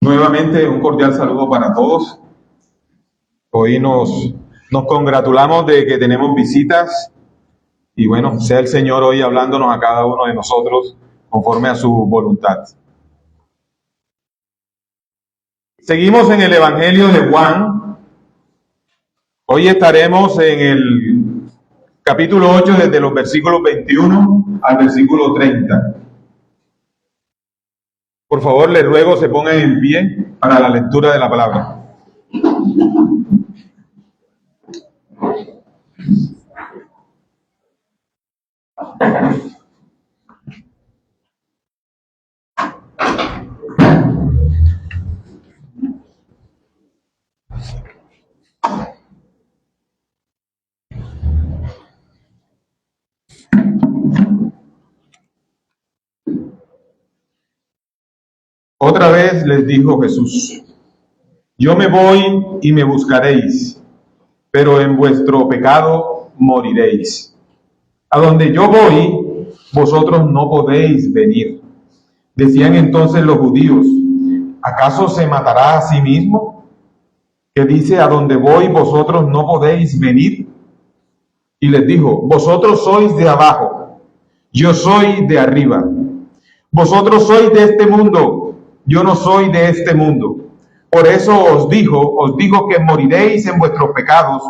Nuevamente un cordial saludo para todos. Hoy nos congratulamos de que tenemos visitas y bueno, sea el Señor hoy hablándonos a cada uno de nosotros conforme a su voluntad. Seguimos en el Evangelio de Juan. Hoy estaremos en el capítulo 8 desde los versículos 21 al versículo 30. Por favor, les ruego se pongan en pie para la lectura de la palabra. Otra vez les dijo Jesús: yo me voy y me buscaréis, pero en vuestro pecado moriréis. A donde yo voy, vosotros no podéis venir. Decían entonces los judíos: ¿acaso se matará a sí mismo? Que dice: a donde voy, vosotros no podéis venir. Y les dijo: vosotros sois de abajo, yo soy de arriba. Vosotros sois de este mundo, yo no soy de este mundo. Por eso os digo que moriréis en vuestros pecados,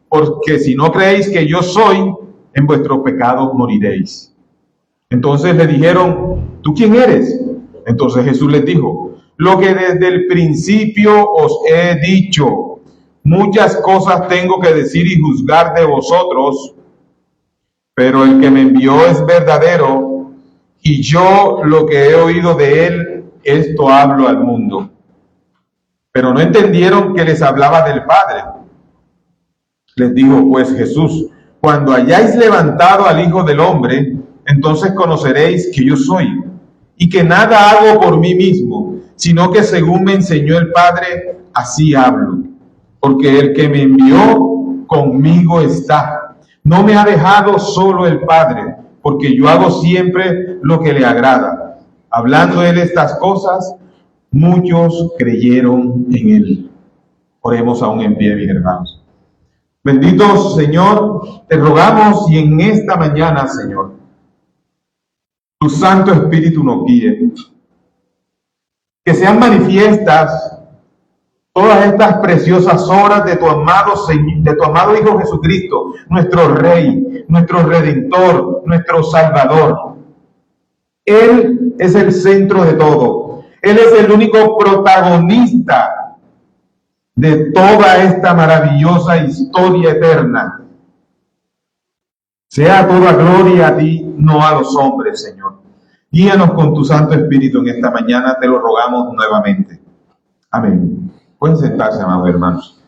porque si no creéis que yo soy, en vuestros pecados moriréis. Entonces le dijeron: ¿tú quién eres? Entonces Jesús les dijo: lo que desde el principio os he dicho. Muchas cosas tengo que decir y juzgar de vosotros, pero el que me envió es verdadero, y yo lo que he oído de él, esto hablo al mundo. Pero no entendieron que les hablaba del Padre. Les dijo pues Jesús: cuando hayáis levantado al Hijo del Hombre, entonces conoceréis que yo soy, y que nada hago por mí mismo, sino que según me enseñó el Padre, así hablo. Porque el que me envió conmigo está. No me ha dejado solo el Padre, porque yo hago siempre lo que le agrada. Hablando él estas cosas, muchos creyeron en él. Oremos aún en pie, mis hermanos. Bendito Señor, te rogamos y en esta mañana, Señor, tu Santo Espíritu nos guíe. Que sean manifiestas todas estas preciosas obras de tu amado Hijo Jesucristo, nuestro Rey, nuestro Redentor, nuestro Salvador. Él es el centro de todo. Él es el único protagonista de toda esta maravillosa historia eterna. Sea toda gloria a ti, no a los hombres, Señor. Guíanos con tu Santo Espíritu en esta mañana, te lo rogamos nuevamente. Amén. Pueden sentarse, amados hermanos.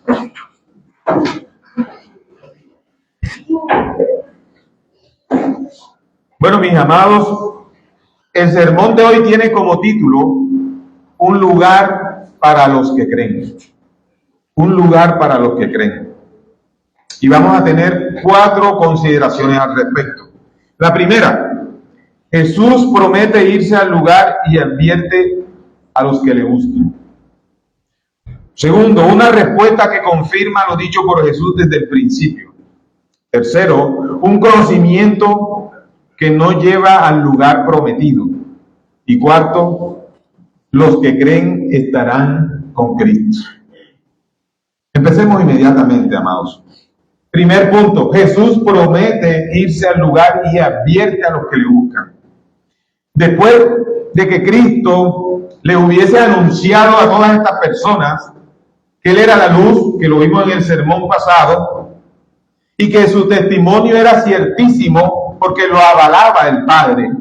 Bueno, mis amados, el sermón de hoy tiene como título: un lugar para los que creen. Un lugar para los que creen. Y vamos a tener 4 consideraciones al respecto. La primera: Jesús promete irse al lugar y advierte a los que le buscan. Segundo, una respuesta que confirma lo dicho por Jesús desde el principio. Tercero, un conocimiento que no lleva al lugar prometido. Y cuarto, los que creen estarán con Cristo. Empecemos inmediatamente, amados. Primer punto: Jesús promete irse al lugar y advierte a los que le buscan. Después de que Cristo le hubiese anunciado a todas estas personas que Él era la luz, que lo vimos en el sermón pasado, y que su testimonio era ciertísimo porque lo avalaba el Padre.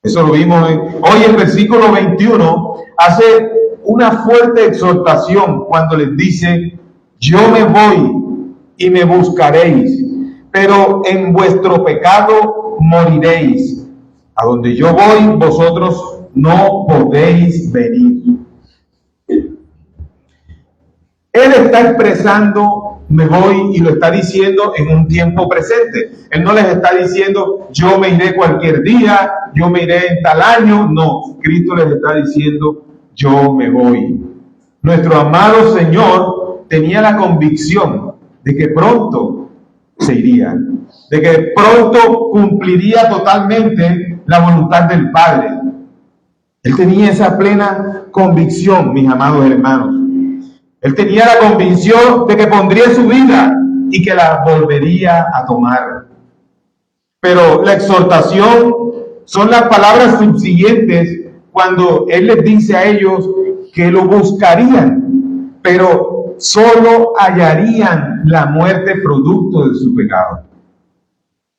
Eso lo vimos hoy. El versículo 21 hace una fuerte exhortación cuando les dice: yo me voy y me buscaréis, pero en vuestro pecado moriréis. A donde yo voy, vosotros no podéis venir. Él está expresando me voy y lo está diciendo en un tiempo presente. Él no les está diciendo yo me iré cualquier día, yo me iré en tal año. No, Cristo les está diciendo yo me voy. Nuestro amado Señor tenía la convicción de que pronto se iría, de que pronto cumpliría totalmente la voluntad del Padre. Él tenía esa plena convicción, mis amados hermanos. Él tenía la convicción de que pondría su vida y que la volvería a tomar. Pero la exhortación son las palabras subsiguientes cuando Él les dice a ellos que lo buscarían, pero solo hallarían la muerte producto de su pecado.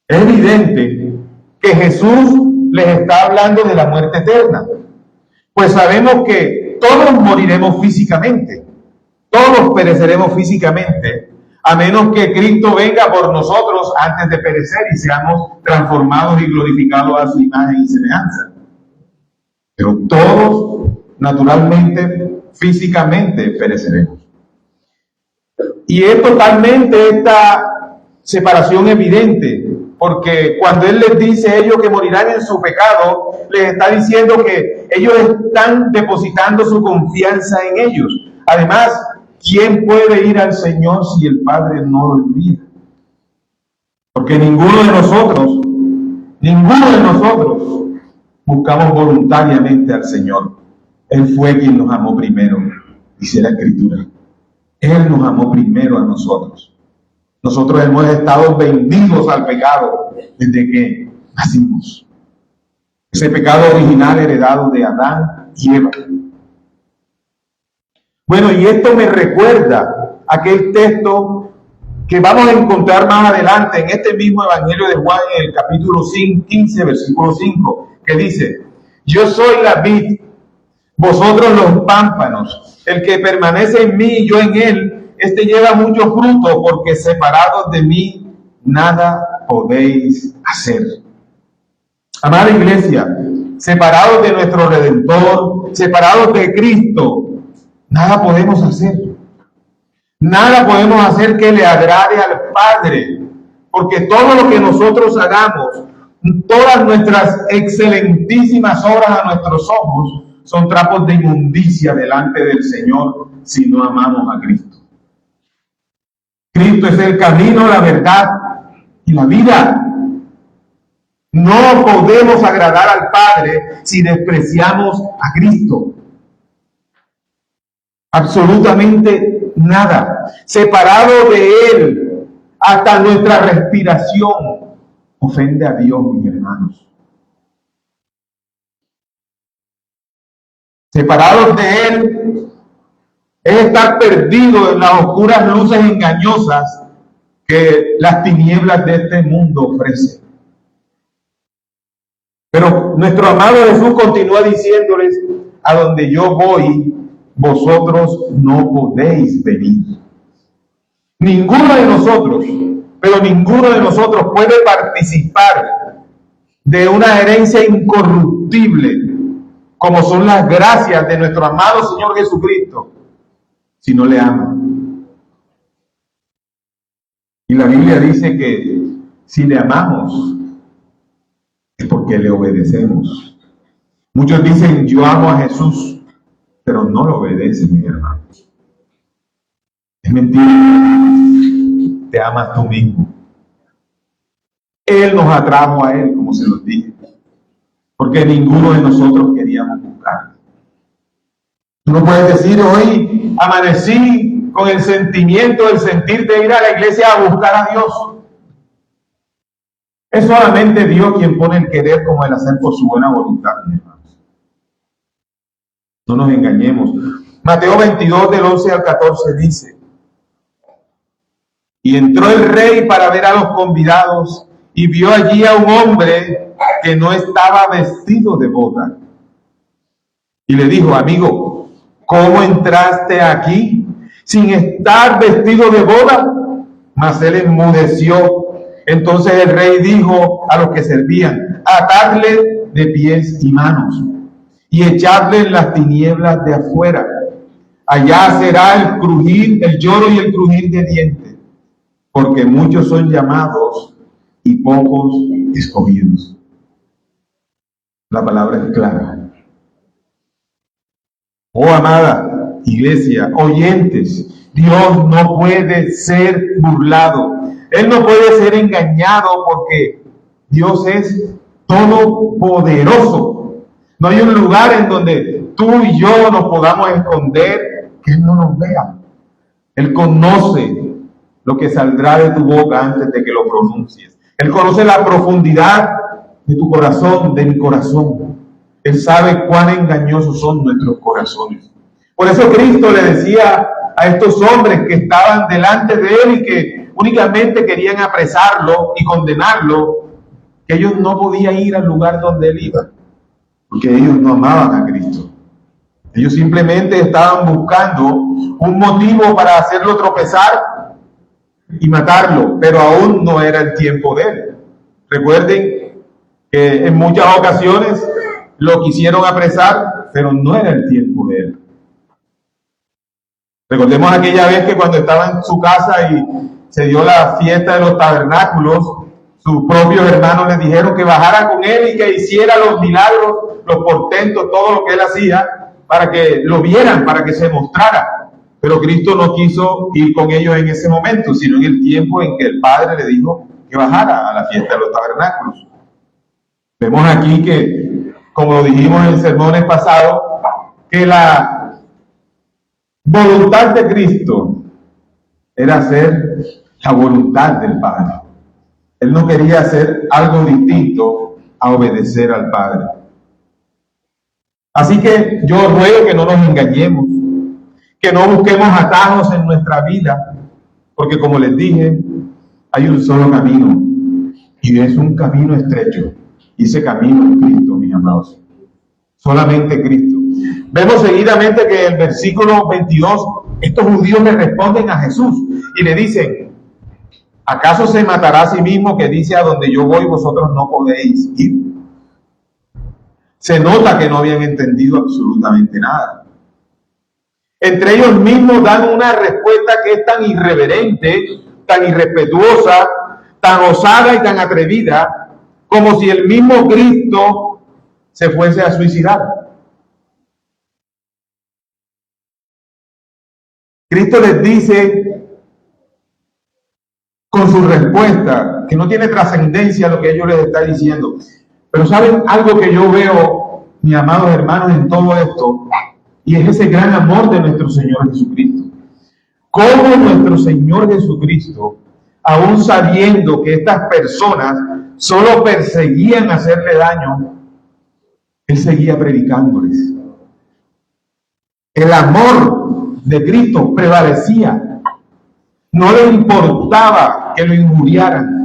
Es evidente que Jesús les está hablando de la muerte eterna, pues sabemos que todos moriremos físicamente, todos pereceremos físicamente, a menos que Cristo venga por nosotros antes de perecer y seamos transformados y glorificados a su imagen y semejanza. Pero todos, naturalmente, físicamente pereceremos. Y es totalmente esta separación evidente, porque cuando Él les dice a ellos que morirán en su pecado, les está diciendo que ellos están depositando su confianza en ellos. Además, ¿quién puede ir al Señor si el Padre no lo envía? Porque ninguno de nosotros buscamos voluntariamente al Señor. Él fue quien nos amó primero, dice la Escritura. Él nos amó primero a nosotros. Nosotros hemos estado vendidos al pecado desde que nacimos. Ese pecado original heredado de Adán y Eva. Bueno, y esto me recuerda aquel texto que vamos a encontrar más adelante en este mismo Evangelio de Juan, en el capítulo 15, versículo 5, que dice: yo soy la vid, vosotros los pámpanos. El que permanece en mí y yo en él, este lleva mucho fruto, porque separados de mí nada podéis hacer. Amada iglesia, separados de nuestro Redentor, separados de Cristo, nada podemos hacer. Nada podemos hacer que le agrade al Padre, porque todo lo que nosotros hagamos, todas nuestras excelentísimas obras a nuestros ojos, son trapos de inmundicia delante del Señor si no amamos a Cristo. Cristo es el camino, la verdad y la vida. No podemos agradar al Padre si despreciamos a Cristo. Absolutamente nada. Separado de Él, hasta nuestra respiración ofende a Dios, mis hermanos. Separados de Él es estar perdido en las oscuras luces engañosas que las tinieblas de este mundo ofrecen. Pero nuestro amado Jesús continúa diciéndoles: a donde yo voy, vosotros no podéis venir. Ninguno de nosotros, pero ninguno de nosotros puede participar de una herencia incorruptible, como son las gracias de nuestro amado Señor Jesucristo, si no le ama. Y la Biblia dice que si le amamos, es porque le obedecemos. Muchos dicen: yo amo a Jesús, pero no lo obedecen, mi hermano. Es mentira. Te amas tú mismo. Él nos atrajo a Él, como se los dije, porque ninguno de nosotros queríamos buscar. Tú no puedes decir: hoy amanecí con el sentimiento, el sentir de ir a la iglesia a buscar a Dios. Es solamente Dios quien pone el querer como el hacer por su buena voluntad, mis hermanos. No nos engañemos. Mateo 22, del 11 al 14 dice: y entró el rey para ver a los convidados, y vio allí a un hombre que no estaba vestido de boda. Y le dijo: amigo, ¿cómo entraste aquí sin estar vestido de boda? Mas él enmudeció. Entonces el rey dijo a los que servían: atadle de pies y manos y echadle en las tinieblas de afuera. Allá será el crujir, el lloro y el crujir de dientes, porque muchos son llamados y pocos escogidos. La palabra es clara. Oh, amada iglesia, oyentes, Dios no puede ser burlado. Él no puede ser engañado porque Dios es todopoderoso. No hay un lugar en donde tú y yo nos podamos esconder que Él no nos vea. Él conoce lo que saldrá de tu boca antes de que lo pronuncies. Él conoce la profundidad de tu corazón, de mi corazón. Él sabe cuán engañosos son nuestros corazones. Por eso Cristo le decía a estos hombres que estaban delante de Él y que únicamente querían apresarlo y condenarlo, que ellos no podían ir al lugar donde Él iba, porque ellos no amaban a Cristo. Ellos simplemente estaban buscando un motivo para hacerlo tropezar y matarlo, pero aún no era el tiempo de Él. Recuerden que en muchas ocasiones lo quisieron apresar, pero no era el tiempo de Él. Recordemos aquella vez que cuando estaba en su casa y se dio la fiesta de los tabernáculos, sus propios hermanos le dijeron que bajara con él y que hiciera los milagros, los portentos, todo lo que él hacía, para que lo vieran, para que se mostrara. Pero Cristo no quiso ir con ellos en ese momento, sino en el tiempo en que el Padre le dijo que bajara a la fiesta de los tabernáculos. Vemos aquí que, como lo dijimos en sermones pasados, que la voluntad de Cristo era hacer la voluntad del Padre. Él no quería hacer algo distinto a obedecer al Padre. Así que yo ruego que no nos engañemos, que no busquemos atajos en nuestra vida, porque como les dije, hay un solo camino, y es un camino estrecho, y ese camino es Cristo, mis amados. Solamente Cristo. Vemos seguidamente que en el versículo 22, estos judíos le responden a Jesús y le dicen: ¿acaso se matará a sí mismo que dice a donde yo voy vosotros no podéis ir? Se nota que no habían entendido absolutamente nada. Entre ellos mismos dan una respuesta que es tan irreverente, tan irrespetuosa, tan osada y tan atrevida, como si el mismo Cristo se fuese a suicidar. Cristo les dice con su respuesta que no tiene trascendencia lo que ellos les están diciendo. Pero ¿saben algo que yo veo, mis amados hermanos, en todo esto? Y es ese gran amor de nuestro Señor Jesucristo. Cómo nuestro Señor Jesucristo, aún sabiendo que estas personas solo perseguían hacerle daño, Él seguía predicándoles. El amor de Cristo prevalecía. No le importaba que lo injuriaran.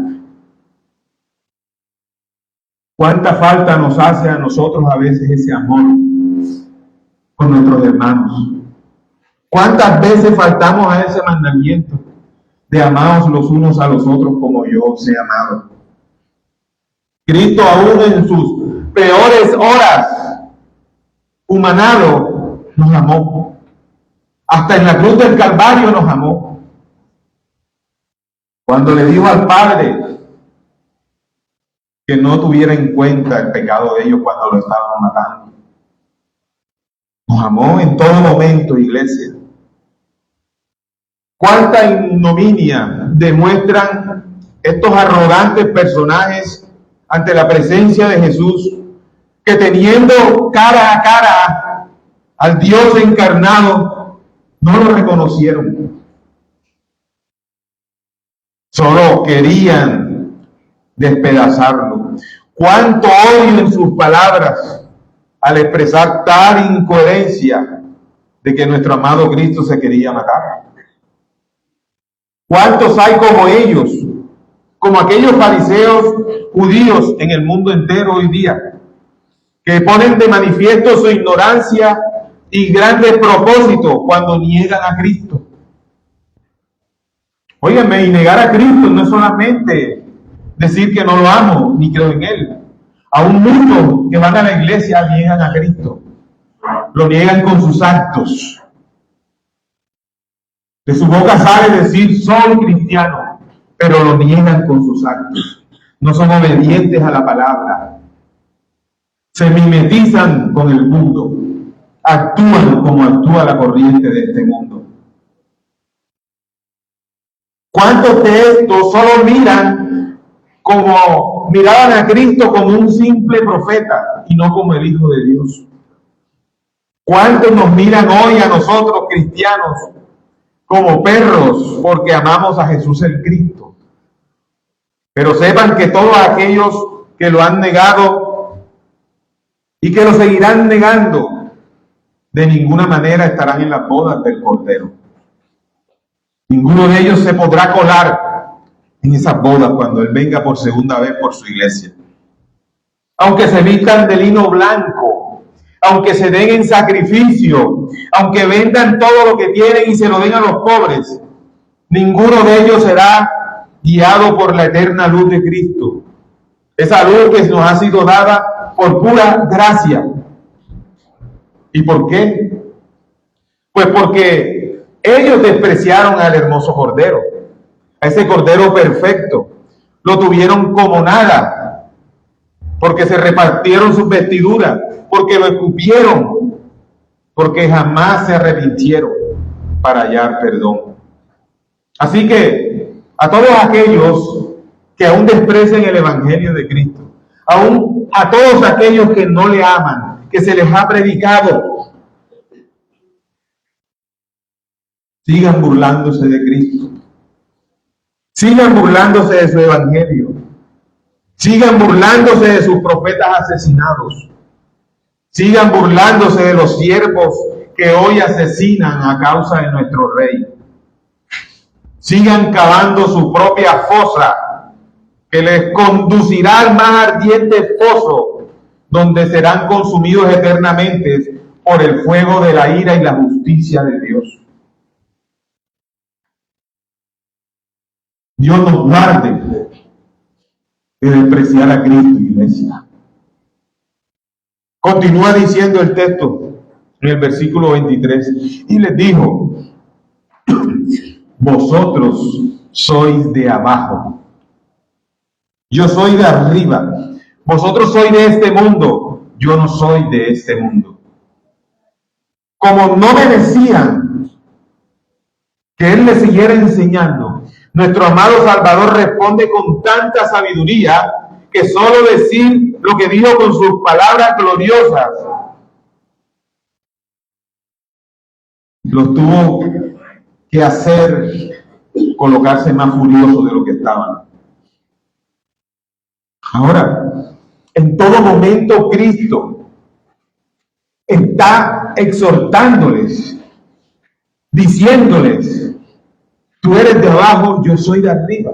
¿Cuánta falta nos hace a nosotros a veces ese amor con nuestros hermanos? ¿Cuántas veces faltamos a ese mandamiento de amaos los unos a los otros como yo os he amado? Cristo, aún en sus peores horas, humanado, nos amó. Hasta en la cruz del Calvario nos amó. Cuando le dijo al Padre que no tuviera en cuenta el pecado de ellos cuando lo estaban matando. Nos amó en todo momento, iglesia. Cuánta ignominia demuestran estos arrogantes personajes ante la presencia de Jesús, que teniendo cara a cara al Dios encarnado, no lo reconocieron. Solo querían despedazarlo. Cuánto odio en sus palabras al expresar tal incoherencia de que nuestro amado Cristo se quería matar. ¿Cuántos hay como ellos, como aquellos fariseos judíos en el mundo entero hoy día, que ponen de manifiesto su ignorancia y grandes propósitos cuando niegan a Cristo? Óiganme, y negar a Cristo no es solamente decir que no lo amo ni creo en Él. Aún muchos que van a la iglesia niegan a Cristo. Lo niegan con sus actos. De su boca sale decir soy cristiano, pero lo niegan con sus actos. No son obedientes a la palabra. Se mimetizan con el mundo. actúan como actúa la corriente de este mundo. ¿Cuántos de estos solo miran como miraban a Cristo como un simple profeta y no como el Hijo de Dios? ¿Cuántos nos miran hoy a nosotros cristianos como perros porque amamos a Jesús el Cristo? Pero sepan que todos aquellos que lo han negado y que lo seguirán negando, de ninguna manera estarán en las bodas del Cordero. Ninguno de ellos se podrá colar en esas bodas cuando Él venga por segunda vez por su iglesia. Aunque se vistan de lino blanco, aunque se den en sacrificio, aunque vendan todo lo que tienen y se lo den a los pobres, ninguno de ellos será guiado por la eterna luz de Cristo. Esa luz que nos ha sido dada por pura gracia. ¿Y por qué? Pues porque ellos despreciaron al hermoso Cordero, a ese Cordero perfecto. Lo tuvieron como nada, porque se repartieron sus vestiduras, porque lo escupieron, porque jamás se arrepintieron para hallar perdón. Así que a todos aquellos que aún desprecian el Evangelio de Cristo, aún a todos aquellos que no le aman, que se les ha predicado, sigan burlándose de Cristo, sigan burlándose de su Evangelio, sigan burlándose de sus profetas asesinados, sigan burlándose de los siervos que hoy asesinan a causa de nuestro Rey. Sigan cavando su propia fosa, que les conducirá al más ardiente foso, donde serán consumidos eternamente por el fuego de la ira y la justicia de Dios. Dios nos guarde de despreciar a Cristo, iglesia. Continúa diciendo el texto en el versículo 23, y les dijo: vosotros sois de abajo, yo soy de arriba. Vosotros sois de este mundo, yo no soy de este mundo. Como no merecían que Él les siguiera enseñando, nuestro amado Salvador responde con tanta sabiduría que solo decir lo que dijo con sus palabras gloriosas los tuvo que hacer colocarse más furiosos de lo que estaban. Ahora, en todo momento Cristo está exhortándoles, diciéndoles: tú eres de abajo, yo soy de arriba.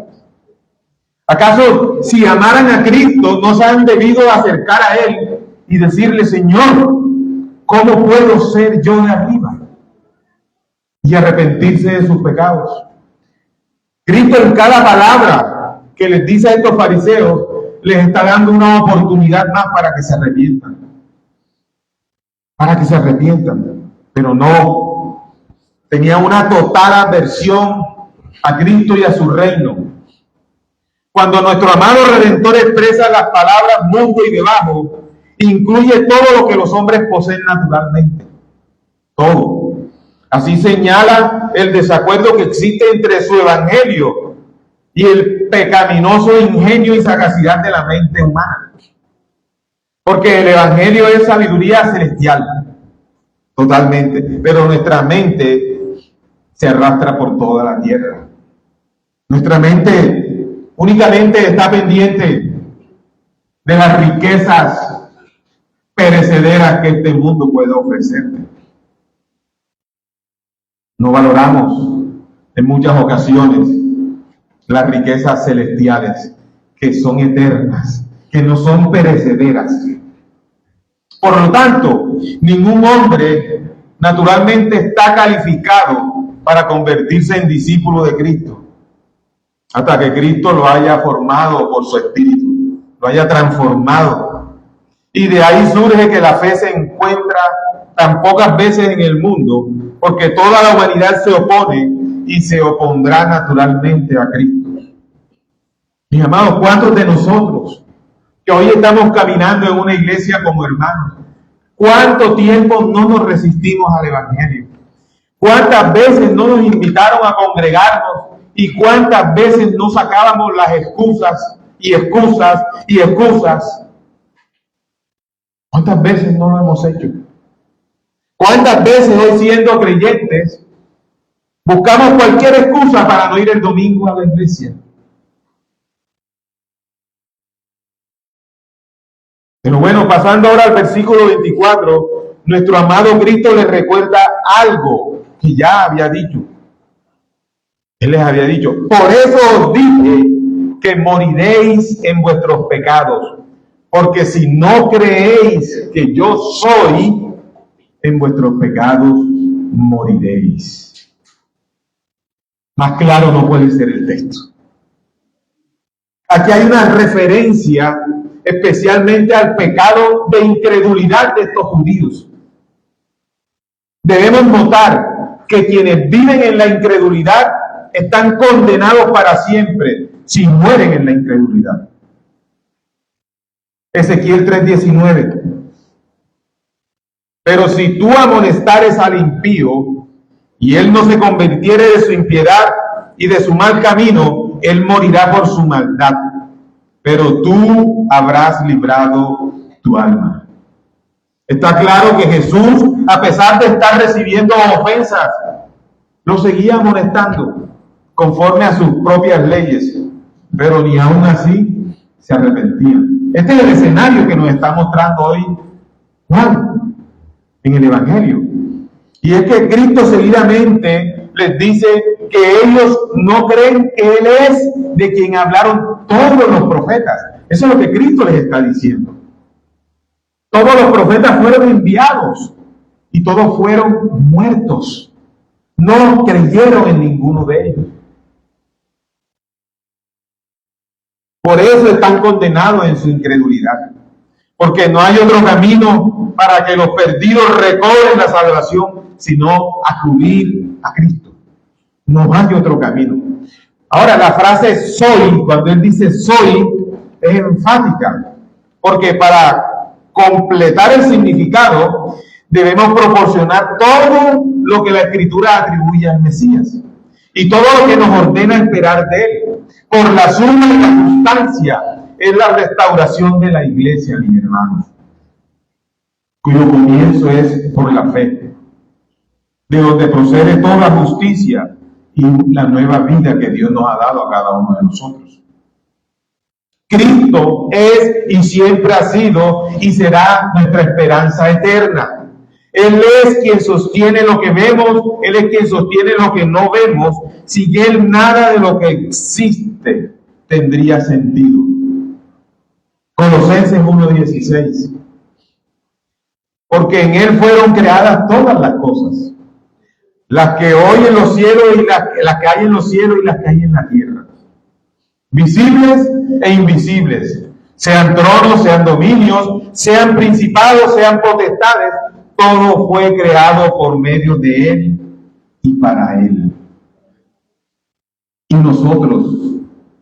¿Acaso si amaran a Cristo no se han debido acercar a Él y decirle: Señor, ¿cómo puedo ser yo de arriba? Y arrepentirse de sus pecados. Cristo en cada palabra que les dice a estos fariseos les está dando una oportunidad más para que se arrepientan. Para que se arrepientan. Pero no. Tenía una total aversión a Cristo y a su reino. Cuando nuestro amado Redentor expresa las palabras mundo y debajo, incluye todo lo que los hombres poseen naturalmente. Todo. Así señala el desacuerdo que existe entre su evangelio y el pecaminoso ingenio y sagacidad de la mente humana. Porque el evangelio es sabiduría celestial, totalmente, pero nuestra mente se arrastra por toda la tierra. Nuestra mente únicamente está pendiente de las riquezas perecederas que este mundo puede ofrecerle. No valoramos en muchas ocasiones las riquezas celestiales que son eternas, que no son perecederas. Por lo tanto, ningún hombre naturalmente está calificado para convertirse en discípulo de Cristo, hasta que Cristo lo haya formado por su Espíritu, lo haya transformado. Y de ahí surge que la fe se encuentra tan pocas veces en el mundo, porque toda la humanidad se opone y se opondrá naturalmente a Cristo. Mis amados, ¿cuántos de nosotros que hoy estamos caminando en una iglesia como hermanos, ¿Cuánto tiempo no nos resistimos al Evangelio? ¿Cuántas veces no nos invitaron a congregarnos? ¿Y cuántas veces no sacábamos las excusas y excusas y excusas? ¿Cuántas veces no lo hemos hecho? ¿Cuántas veces hoy, siendo creyentes, buscamos cualquier excusa para no ir el domingo a la iglesia? Pero bueno, pasando ahora al versículo 24, nuestro amado Cristo les recuerda algo que ya había dicho. Él les había dicho: por eso os dije que moriréis en vuestros pecados, porque si no creéis que yo soy, en vuestros pecados moriréis. Más claro no puede ser el texto. Aquí hay una referencia especialmente al pecado de incredulidad de estos judíos. Debemos notar que quienes viven en la incredulidad están condenados para siempre si mueren en la incredulidad. Ezequiel 3:19. Pero si tú amonestares al impío y él no se convirtiere de su impiedad y de su mal camino, él morirá por su maldad, pero tú habrás librado tu alma. Está claro que Jesús, a pesar de estar recibiendo ofensas, lo seguía amonestando conforme a sus propias leyes, pero ni aún así se arrepentían. Este es el escenario que nos está mostrando hoy Juan en el Evangelio. Y es que Cristo seguidamente les dice que ellos no creen que Él es de quien hablaron todos los profetas. Eso es lo que Cristo les está diciendo. Todos los profetas fueron enviados y todos fueron muertos. No creyeron en ninguno de ellos. Por eso están condenados en su incredulidad. Porque no hay otro camino para que los perdidos recobren la salvación, sino acudir a Cristo. No hay otro camino. Ahora, la frase soy, cuando él dice soy, es enfática. Porque para completar el significado, debemos proporcionar todo lo que la Escritura atribuye al Mesías. Y todo lo que nos ordena esperar de él. Por la suma y la constancia es la restauración de la iglesia, mis hermanos, cuyo comienzo es por la fe, de donde procede toda la justicia y la nueva vida que Dios nos ha dado a cada uno de nosotros. Cristo es y siempre ha sido y será nuestra esperanza eterna. Él es quien sostiene lo que vemos, Él es quien sostiene lo que no vemos. Sin Él nada de lo que existe tendría sentido. Colosenses 1:16. Porque en Él fueron creadas todas las cosas, las que hoy en los cielos y las que hay en los cielos y las que hay en la tierra, visibles e invisibles, sean tronos, sean dominios, sean principados, sean potestades. Todo fue creado por medio de Él y para Él. Y nosotros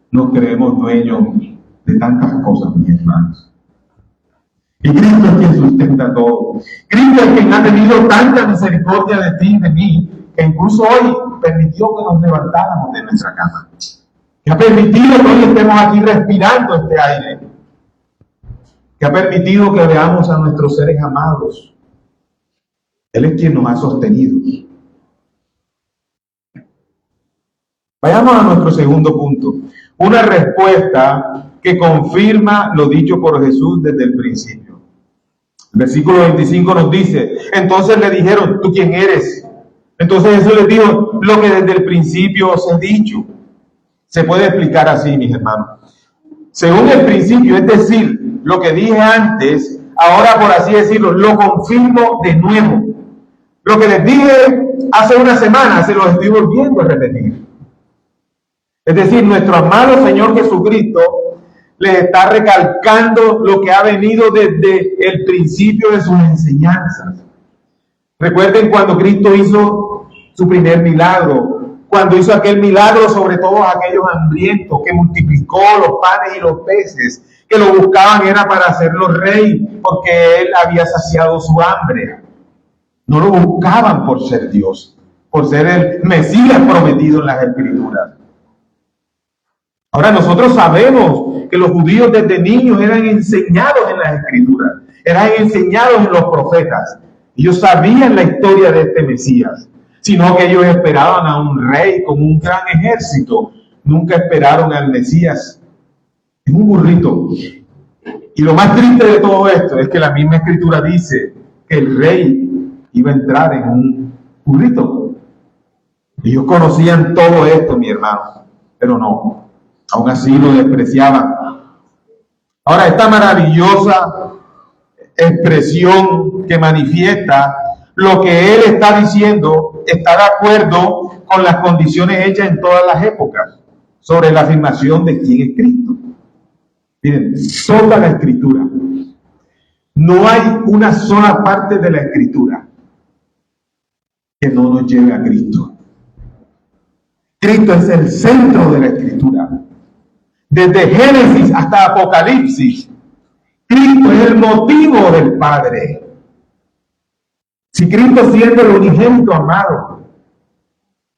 nos creemos dueños de tantas cosas, mis hermanos. Y Cristo es quien sustenta todo. Cristo es quien ha tenido tanta misericordia de ti y de mí, que incluso hoy permitió que nos levantáramos de nuestra cama. Que ha permitido que hoy estemos aquí respirando este aire. Que ha permitido que veamos a nuestros seres amados. Él es quien nos ha sostenido. Vayamos a nuestro segundo punto. Una respuesta que confirma lo dicho por Jesús desde el principio. El versículo 25 nos dice: entonces le dijeron, ¿tú quién eres? Entonces Jesús les dijo lo que desde el principio os he dicho. Se puede explicar así, mis hermanos. Según el principio, es decir, lo que dije antes, ahora por así decirlo, lo confirmo de nuevo. Lo que les dije hace una semana, se lo estoy volviendo a repetir. Es decir, nuestro amado Señor Jesucristo les está recalcando lo que ha venido desde el principio de sus enseñanzas. Recuerden cuando Cristo hizo su primer milagro, cuando hizo aquel milagro sobre todos aquellos hambrientos, que multiplicó los panes y los peces, que lo buscaban era para hacerlo rey, porque él había saciado su hambre. No lo buscaban por ser Dios, por ser el Mesías prometido en las Escrituras. Ahora nosotros sabemos que los judíos desde niños eran enseñados en las Escrituras, eran enseñados en los profetas. Ellos sabían la historia de este Mesías, sino que ellos esperaban a un rey con un gran ejército. Nunca esperaron al Mesías en un burrito. Y lo más triste de todo esto es que la misma Escritura dice que el rey iba a entrar en un burrito. Ellos conocían todo esto, mi hermano, pero no, aún así lo despreciaban. Ahora, esta maravillosa expresión que manifiesta lo que él está diciendo está de acuerdo con las condiciones hechas en todas las épocas sobre la afirmación de quién es Cristo. Miren, toda la Escritura, no hay una sola parte de la Escritura que no nos lleve a Cristo. Cristo es el centro de la Escritura. Desde Génesis hasta Apocalipsis, Cristo es el motivo del Padre. Si Cristo, siendo el unigénito amado,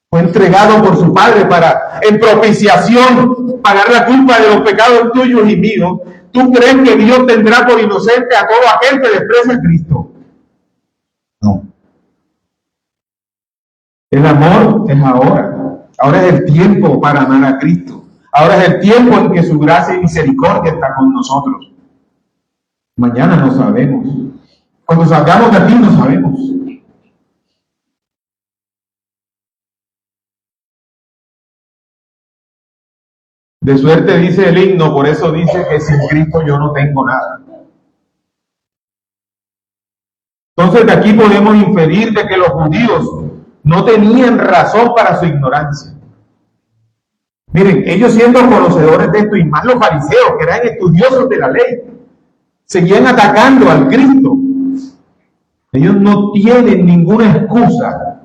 fue entregado por su Padre para, en propiciación, pagar la culpa de los pecados tuyos y míos, ¿tú crees que Dios tendrá por inocente a todo aquel que desprecia a Cristo? No. El amor es ahora. Ahora es el tiempo para amar a Cristo. Ahora es el tiempo en que su gracia y misericordia está con nosotros. Mañana no sabemos. Cuando salgamos de aquí no sabemos. De suerte dice el himno, por eso dice que sin Cristo yo no tengo nada. Entonces de aquí podemos inferir de que los judíos no tenían razón para su ignorancia. Miren, ellos siendo conocedores de esto, y más los fariseos, que eran estudiosos de la ley, seguían atacando al Cristo. Ellos no tienen ninguna excusa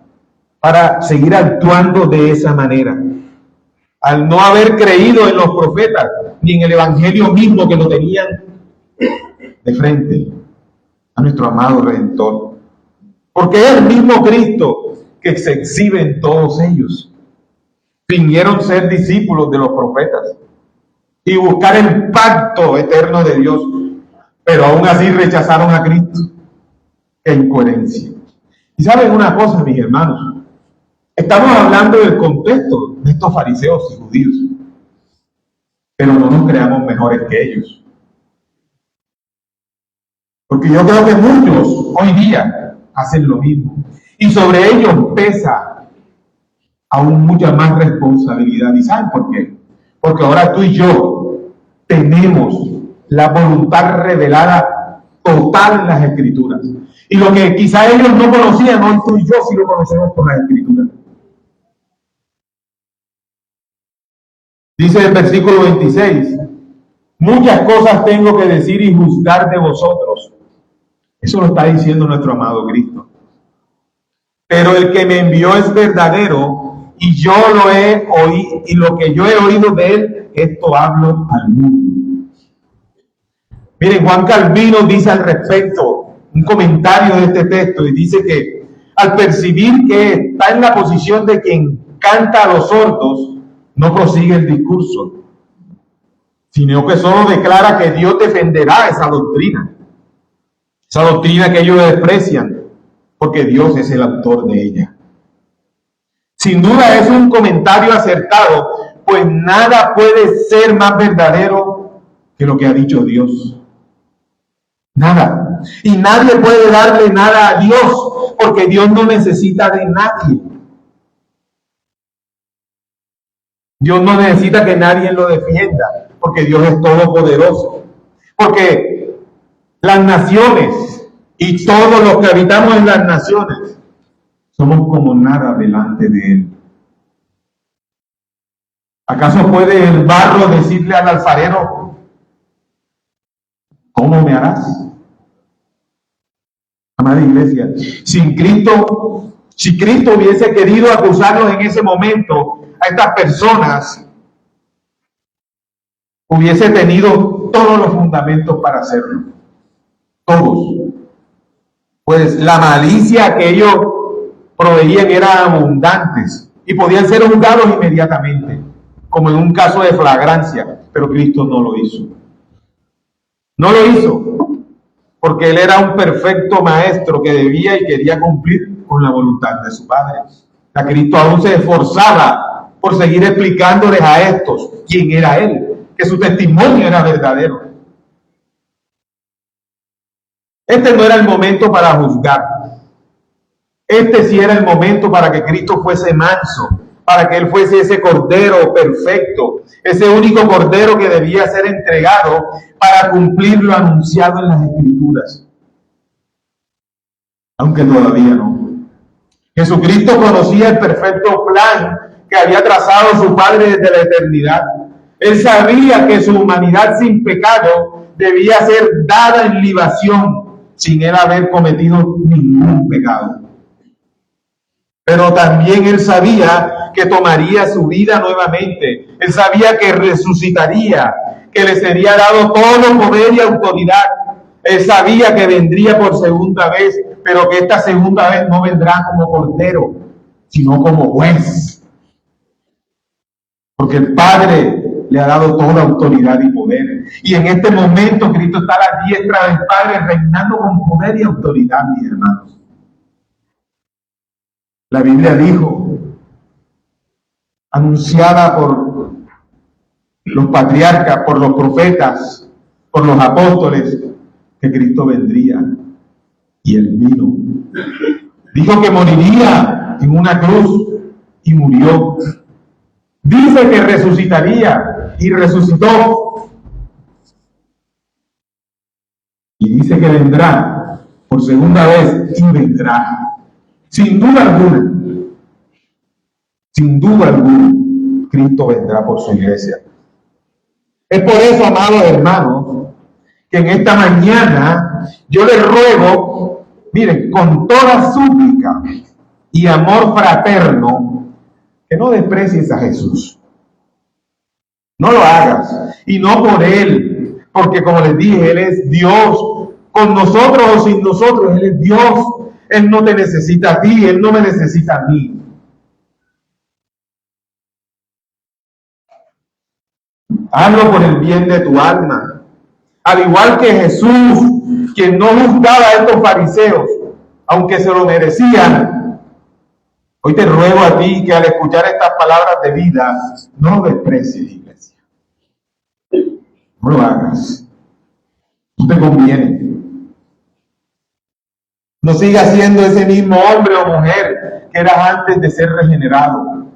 para seguir actuando de esa manera. Al no haber creído en los profetas, ni en el Evangelio mismo que lo tenían de frente a nuestro amado Redentor. Porque es el mismo Cristo que se exhibe en todos ellos. Fingieron ser discípulos de los profetas y buscar el pacto eterno de Dios, pero aún así rechazaron a Cristo. ¡Qué incoherencia! Y saben una cosa, mis hermanos, estamos hablando del contexto de estos fariseos y judíos, pero no nos creamos mejores que ellos. Porque yo creo que muchos hoy día hacen lo mismo. Y sobre ellos pesa aún mucha más responsabilidad. ¿Y saben por qué? Porque ahora tú y yo tenemos la voluntad revelada total en las Escrituras. Y lo que quizá ellos no conocían, hoy tú y yo sí lo conocemos por las Escrituras. Dice el versículo 26, muchas cosas tengo que decir y juzgar de vosotros. Eso lo está diciendo nuestro amado Cristo. Pero el que me envió es verdadero y yo lo he oído, y lo que yo he oído de él, esto hablo al mundo. Miren, Juan Calvino dice al respecto, un comentario de este texto, y dice que al percibir que está en la posición de quien canta a los sordos, no prosigue el discurso, sino que solo declara que Dios defenderá esa doctrina que ellos desprecian, porque Dios es el autor de ella. Sin duda es un comentario acertado, pues nada puede ser más verdadero que lo que ha dicho Dios. Nada. Y nadie puede darle nada a Dios, porque Dios no necesita de nadie. Dios no necesita que nadie lo defienda, porque Dios es todopoderoso. Porque las naciones y todos los que habitamos en las naciones somos como nada delante de Él. ¿Acaso puede el barro decirle al alfarero, ¿cómo me harás? Amada iglesia, si Cristo hubiese querido acusarlos en ese momento a estas personas, hubiese tenido puso todos los fundamentos para hacerlo. Todos. Pues la malicia que ellos proveían era abundantes y podían ser juzgados inmediatamente, como en un caso de flagrancia, pero Cristo no lo hizo. No lo hizo, porque Él era un perfecto maestro que debía y quería cumplir con la voluntad de su Padre. Cristo aún se esforzaba por seguir explicándoles a estos quién era Él, que su testimonio era verdadero. Este no era el momento para juzgar. Este sí era el momento para que Cristo fuese manso, para que Él fuese ese cordero perfecto, ese único cordero que debía ser entregado para cumplir lo anunciado en las Escrituras. Aunque todavía no. Jesucristo conocía el perfecto plan que había trazado su Padre desde la eternidad. Él sabía que su humanidad sin pecado debía ser dada en libación sin Él haber cometido ningún pecado. Pero también Él sabía que tomaría su vida nuevamente. Él sabía que resucitaría, que le sería dado todo poder y autoridad. Él sabía que vendría por segunda vez, pero que esta segunda vez no vendrá como cordero, sino como juez. Porque el Padre le ha dado toda autoridad y poder. Y en este momento Cristo está a la diestra del Padre, reinando con poder y autoridad, mis hermanos. La Biblia dijo, anunciada por los patriarcas, por los profetas, por los apóstoles, que Cristo vendría. Y Él vino. Dijo que moriría en una cruz y murió. Dice que resucitaría y resucitó. Y dice que vendrá por segunda vez y vendrá. Sin duda alguna, Cristo vendrá por su iglesia. Es por eso, amados hermanos, que en esta mañana yo les ruego, miren, con toda súplica y amor fraterno, que no desprecies a Jesús. No lo hagas, y no por Él, porque como les dije, Él es Dios. Con nosotros o sin nosotros, Él es Dios. Él no te necesita a ti, Él no me necesita a mí. Hazlo por el bien de tu alma. Al igual que Jesús, quien no juzgaba a estos fariseos, aunque se lo merecían, hoy te ruego a ti que al escuchar estas palabras de vida, no desprecies, iglesia. No lo hagas. No te conviene. No sigas siendo ese mismo hombre o mujer que eras antes de ser regenerado,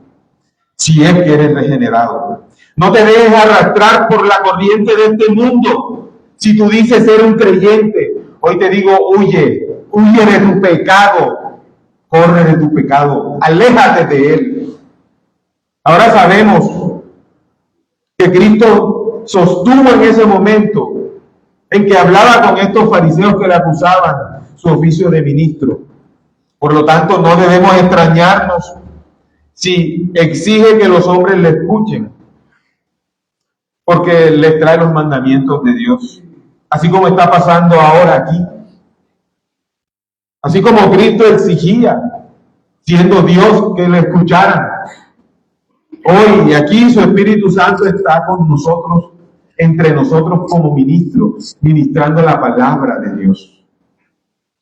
si es que eres regenerado. No te dejes arrastrar por la corriente de este mundo. Si tú dices ser un creyente, hoy te digo, huye de tu pecado, corre de tu pecado, aléjate de él. Ahora sabemos que Cristo sostuvo en ese momento en que hablaba con estos fariseos que le acusaban su oficio de ministro. Por lo tanto, no debemos extrañarnos si exige que los hombres le escuchen, porque les trae los mandamientos de Dios, así como está pasando ahora aquí. Así como Cristo exigía, siendo Dios, que le escucharan. Hoy y aquí su Espíritu Santo está con nosotros, entre nosotros como ministros, ministrando la palabra de Dios.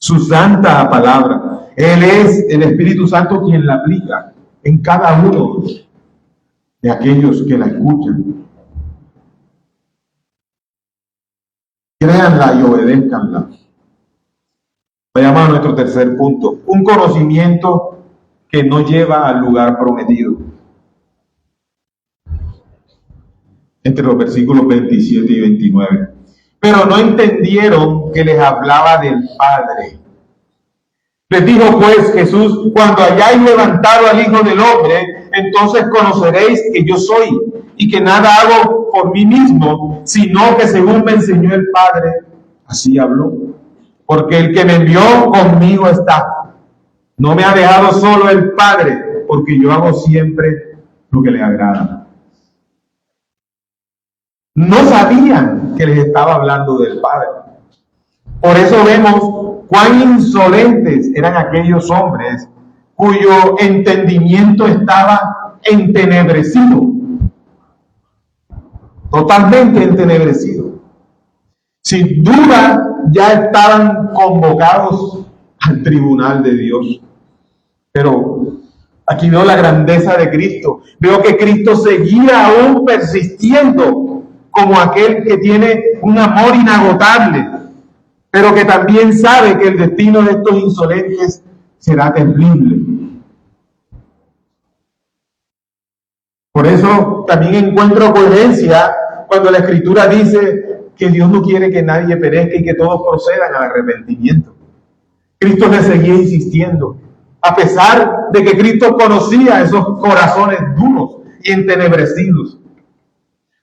Su santa palabra. Él es el Espíritu Santo quien la aplica en cada uno de aquellos que la escuchan. Créanla y obedézcanla. Vayamos a nuestro tercer punto. Un conocimiento que no lleva al lugar prometido. Entre los versículos 27 y 29. Pero no entendieron que les hablaba del Padre. Les dijo pues Jesús, cuando hayáis levantado al Hijo del Hombre, entonces conoceréis que yo soy, y que nada hago por mí mismo, sino que según me enseñó el Padre, así habló. Porque el que me envió conmigo está. No me ha dejado solo el Padre, porque yo hago siempre lo que le agrada. No sabían que les estaba hablando del Padre. Por eso vemos cuán insolentes eran aquellos hombres cuyo entendimiento estaba entenebrecido, totalmente entenebrecido. Sin duda ya estaban convocados al tribunal de Dios. Pero aquí veo la grandeza de Cristo. Veo que Cristo seguía aún persistiendo como aquel que tiene un amor inagotable, pero que también sabe que el destino de estos insolentes será terrible. Por eso también encuentro coherencia cuando la Escritura dice que Dios no quiere que nadie perezca y que todos procedan al arrepentimiento. Cristo le seguía insistiendo, a pesar de que Cristo conocía esos corazones duros y entenebrecidos.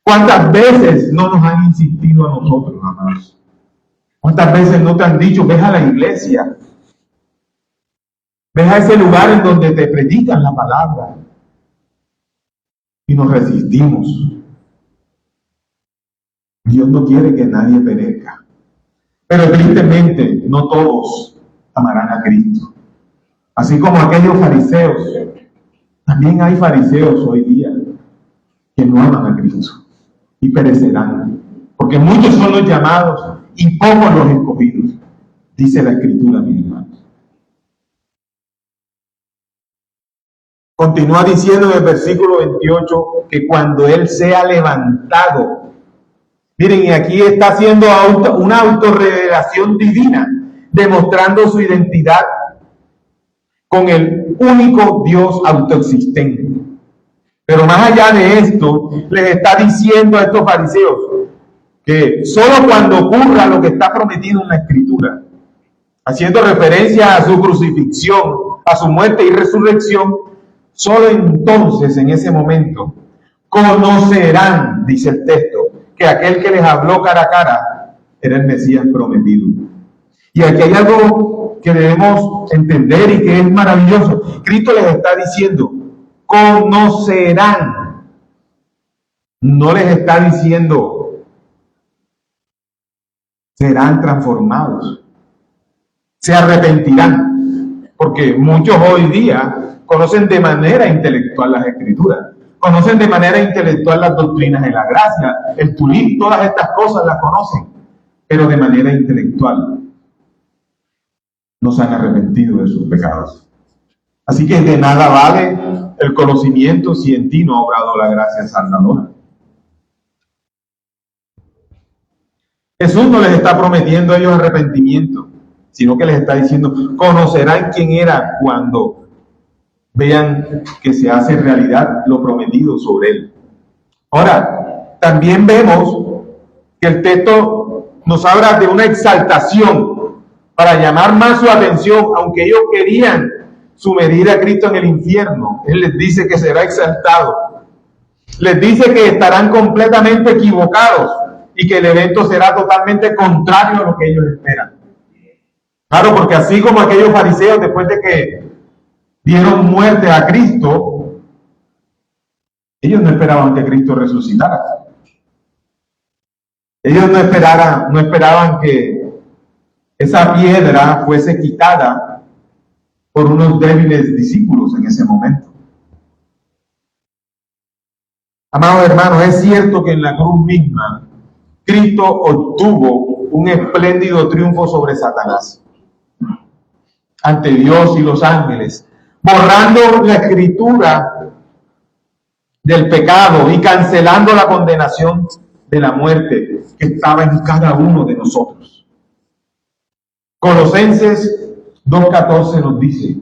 ¿Cuántas veces no nos han insistido a nosotros, amados? ¿Cuántas veces no te han dicho, ves a la iglesia? Ves a ese lugar en donde te predican la palabra. Y nos resistimos. Dios no quiere que nadie perezca. Pero tristemente, no todos amarán a Cristo. Así como aquellos fariseos, también hay fariseos hoy día que no aman a Cristo y perecerán. Porque muchos son los llamados y pocos los escogidos, dice la Escritura, mis hermanos. Continúa diciendo en el versículo 28 que cuando Él sea levantado, miren, y aquí está haciendo una autorrevelación divina, demostrando su identidad con el único Dios autoexistente. Pero más allá de esto, les está diciendo a estos fariseos que solo cuando ocurra lo que está prometido en la Escritura, haciendo referencia a su crucifixión, a su muerte y resurrección, solo entonces, en ese momento, conocerán, dice el texto, que aquel que les habló cara a cara era el Mesías prometido. Y aquí hay algo que debemos entender y que es maravilloso. Cristo les está diciendo, conocerán. No les está diciendo, serán transformados, se arrepentirán. Porque muchos hoy día conocen de manera intelectual las Escrituras, conocen de manera intelectual las doctrinas de la gracia, el turismo, todas estas cosas las conocen, pero de manera intelectual no se han arrepentido de sus pecados. Así que de nada vale el conocimiento si en ti no ha obrado la gracia salvadora. Jesús no les está prometiendo a ellos arrepentimiento, sino que les está diciendo, conocerán quién era cuando vean que se hace realidad lo prometido sobre él. Ahora, también vemos que el texto nos habla de una exaltación para llamar más su atención, aunque ellos querían sumergir a Cristo en el infierno. Él les dice que será exaltado. Les dice que estarán completamente equivocados y que el evento será totalmente contrario a lo que ellos esperan. Claro, porque así como aquellos fariseos, después de que dieron muerte a Cristo, ellos no esperaban que Cristo resucitara. Ellos no esperaban que esa piedra fuese quitada por unos débiles discípulos en ese momento. Amados hermanos, es cierto que en la cruz misma Cristo obtuvo un espléndido triunfo sobre Satanás ante Dios y los ángeles, borrando la escritura del pecado y cancelando la condenación de la muerte que estaba en cada uno de nosotros. Colosenses 2:14 nos dice,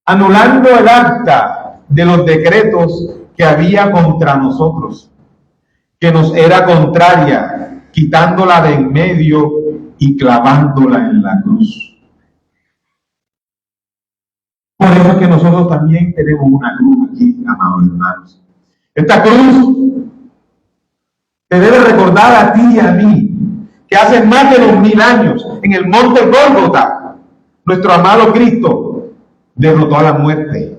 anulando el acta de los decretos que había contra nosotros, que nos era contraria, quitándola de en medio y clavándola en la cruz. Por eso es que nosotros también tenemos una cruz aquí, amados hermanos. Esta cruz te debe recordar a ti y a mí que hace más de 2000 años, en el monte Gólgota, nuestro amado Cristo derrotó a la muerte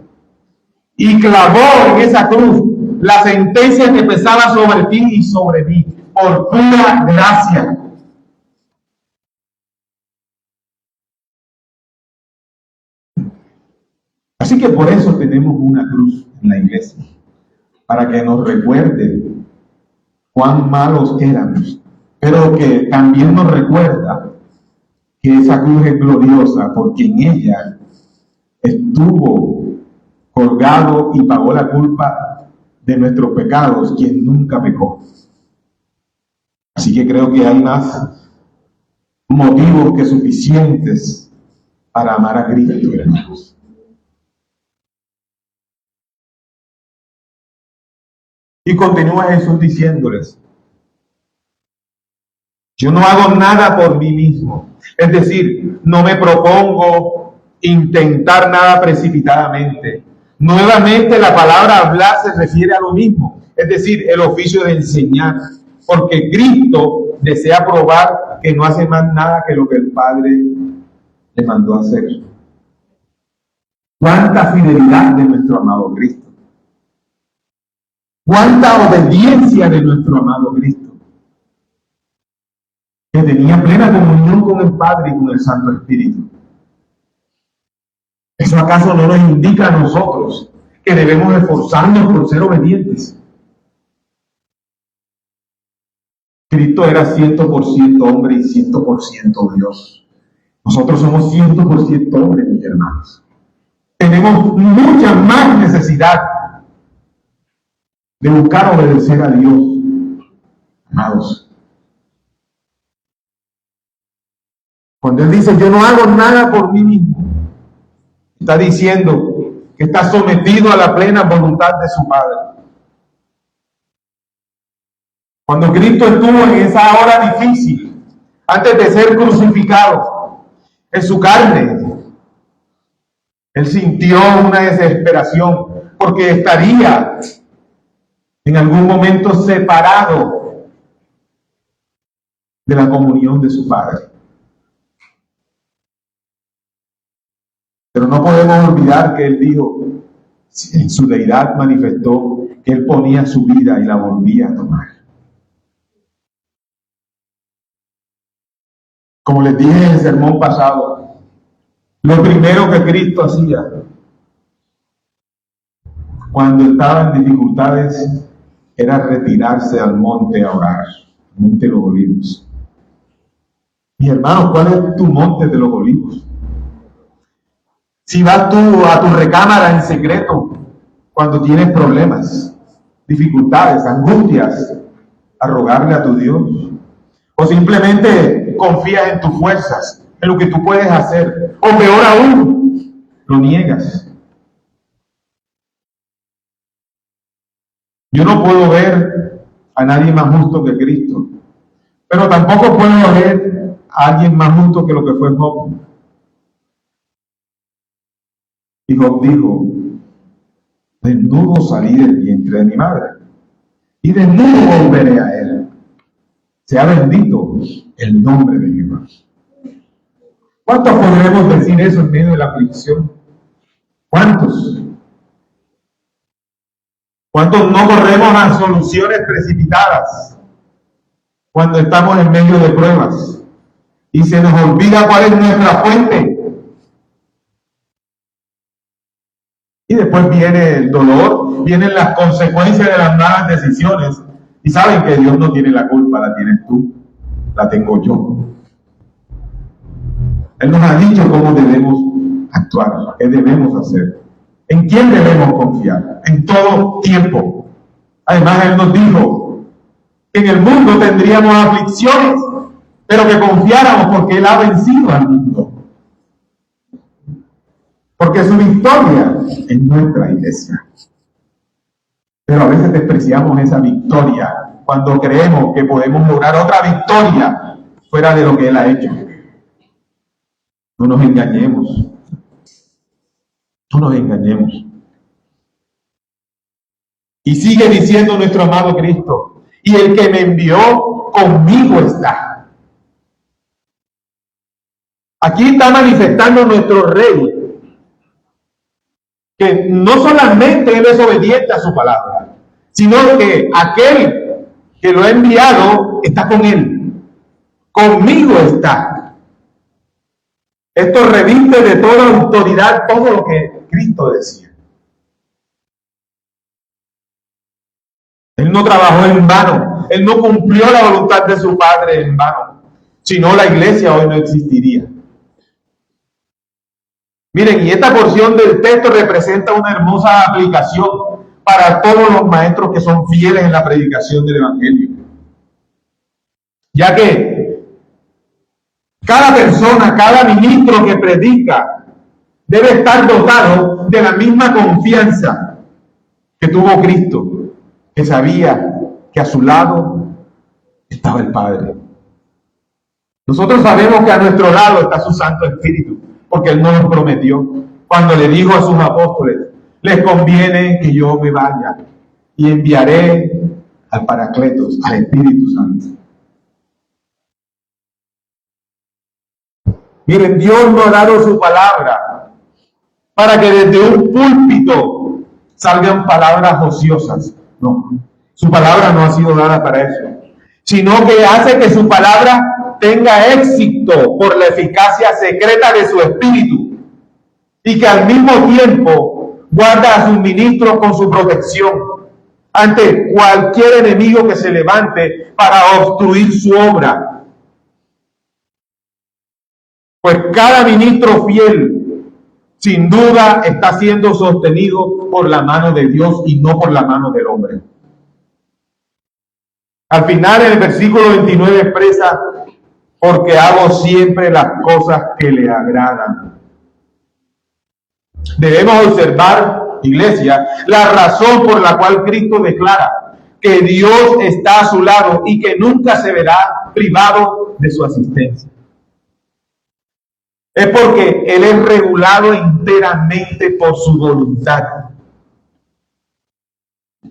y clavó en esa cruz la sentencia que pesaba sobre ti y sobre mí, por pura gracia. Así que por eso tenemos una cruz en la iglesia, para que nos recuerde cuán malos éramos, pero que también nos recuerda que esa cruz es gloriosa, porque en ella estuvo colgado y pagó la culpa de nuestros pecados quien nunca pecó. Así que creo que hay más motivos que suficientes para amar a Cristo, hermanos. Y continúa Jesús diciéndoles: yo no hago nada por mí mismo. Es decir, no me propongo intentar nada precipitadamente. Nuevamente la palabra hablar se refiere a lo mismo, es decir, el oficio de enseñar, porque Cristo desea probar que no hace más nada que lo que el Padre le mandó a hacer. ¡Cuánta fidelidad de nuestro amado Cristo! ¡Cuánta obediencia de nuestro amado Cristo! Que tenía plena comunión con el Padre y con el Santo Espíritu. ¿Eso acaso no nos indica a nosotros que debemos esforzarnos por ser obedientes? Cristo era 100% hombre y 100% Dios. Nosotros somos 100% hombres, mis hermanos. Tenemos mucha más necesidad de buscar obedecer a Dios, amados. Cuando Él dice, yo no hago nada por mí mismo, está diciendo que está sometido a la plena voluntad de su Padre. Cuando Cristo estuvo en esa hora difícil, antes de ser crucificado, en su carne, Él sintió una desesperación porque estaría en algún momento separado de la comunión de su Padre. Pero no podemos olvidar que Él dijo, en su deidad manifestó que Él ponía su vida y la volvía a tomar. Como les dije en el sermón pasado, lo primero que Cristo hacía cuando estaba en dificultades era retirarse al monte a orar, monte de los olivos. Mis hermanos, ¿cuál es tu monte de los olivos? Si vas tú a tu recámara en secreto cuando tienes problemas, dificultades, angustias, a rogarle a tu Dios, o simplemente confías en tus fuerzas, en lo que tú puedes hacer, o peor aún, lo niegas. Yo no puedo ver a nadie más justo que Cristo, pero tampoco puedo ver a alguien más justo que lo que fue Job. Y Job dijo, desnudo salí del vientre de mi madre, y desnudo volveré a él. Sea bendito el nombre de Jehová. ¿Cuántos podremos decir eso en medio de la aflicción? ¿Cuántos? ¿Cuántos no corremos a soluciones precipitadas cuando estamos en medio de pruebas y se nos olvida cuál es nuestra fuente? Y después viene el dolor, vienen las consecuencias de las malas decisiones. Y saben que Dios no tiene la culpa, la tienes tú, la tengo yo. Él nos ha dicho cómo debemos actuar, qué debemos hacer, en quién debemos confiar, en todo tiempo. Además, Él nos dijo que en el mundo tendríamos aflicciones, pero que confiáramos porque Él ha vencido al mundo. Porque su victoria es nuestra iglesia. Pero a veces despreciamos esa victoria cuando creemos que podemos lograr otra victoria fuera de lo que Él ha hecho. No nos engañemos. No nos engañemos. Y sigue diciendo nuestro amado Cristo, y el que me envió conmigo está. Aquí está manifestando nuestro Rey, que no solamente Él es obediente a su palabra, sino que aquel que lo ha enviado está con él. Conmigo está. Esto reviste de toda autoridad todo lo que Cristo decía. Él no trabajó en vano. Él no cumplió la voluntad de su Padre en vano. Si no, la iglesia hoy no existiría. Miren, y esta porción del texto representa una hermosa aplicación para todos los maestros que son fieles en la predicación del Evangelio. Ya que cada persona, cada ministro que predica debe estar dotado de la misma confianza que tuvo Cristo, que sabía que a su lado estaba el Padre. Nosotros sabemos que a nuestro lado está su Santo Espíritu, porque Él nos lo prometió cuando le dijo a sus apóstoles: les conviene que yo me vaya y enviaré al Paracletos, al Espíritu Santo. Miren, Dios nos ha dado su palabra para que desde un púlpito salgan palabras ociosas. No, su palabra no ha sido dada para eso, sino que hace que su palabra tenga éxito por la eficacia secreta de su Espíritu, y que al mismo tiempo guarda a sus ministros con su protección ante cualquier enemigo que se levante para obstruir su obra. Pues cada ministro fiel, sin duda, está siendo sostenido por la mano de Dios y no por la mano del hombre. Al final, en el versículo 29 expresa: porque hago siempre las cosas que le agradan. Debemos observar, iglesia, la razón por la cual Cristo declara que Dios está a su lado y que nunca se verá privado de su asistencia. Es porque Él es regulado enteramente por su voluntad.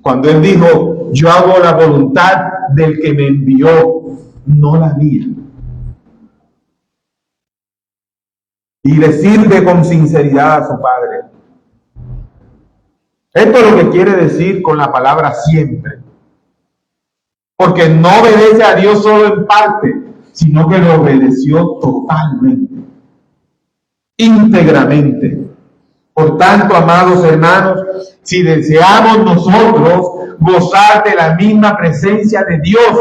Cuando Él dijo: yo hago la voluntad del que me envió, no la mía. Y le sirve con sinceridad a su Padre. Esto es lo que quiere decir con la palabra siempre. Porque no obedece a Dios solo en parte, sino que le obedeció totalmente, íntegramente. Por tanto, amados hermanos, si deseamos nosotros gozar de la misma presencia de Dios,